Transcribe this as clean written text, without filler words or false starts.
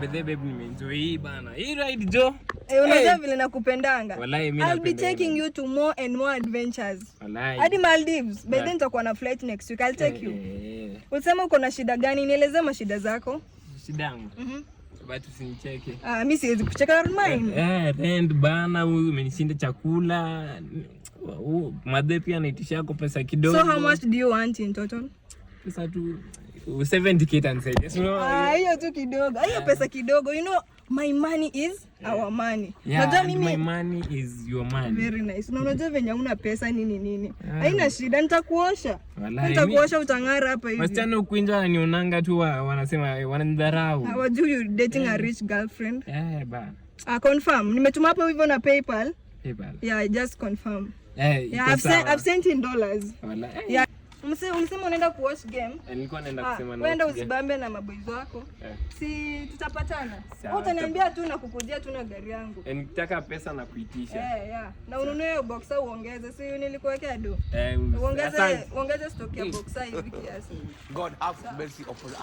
Baby nimeenjoy hii bana. Hii ride jo. Unajua vile nakupendanga. Wallahi mimi napenda. I'll be taking you to more and more adventures. Wallahi. Hadi Maldives. By then nitakuwa na flight next week. I'll take you. Ulisema uko na shida gani? Nielezee mashida zako. Shida yangu. But usinicheke. Mimi siwezi kucheka mine. Rent bana, huyu umenishinda chakula. Madhe pia anaitisha yako pesa kidogo. So how much do you want in total? Pesa tu 70k and say. Hiyo tu kidogo. Hiyo pesa kidogo. You know, my money is our money. Yeah, my money is your money. Very nice. Na unajua venye huna pesa nini. Haina shida, nitakuosha. Nitakuosha utang'ara hapa hivi. Wasichana ukuinja wanionanga tu wanasema wananidharau. Hawajui you dating a rich girlfriend. Bana. Confirm. Nimetuma hapo hivyo na PayPal. PayPal. Yeah, just confirm. I've sent in dollars. Wallahi. Yeah. Ulisema unaenda kuwatch game. Nilikuwa naenda kusema na. Wenda usibambe na maboys wako. Si tutapatana. Utaniambia tu na kukujia tu na gari yangu. Nitaka pesa na kuitisha. Na ununue boxer uongeze. Si nilikuwekea do. Uongeze stock ya boxer hivi kiasi. God have mercy upon us.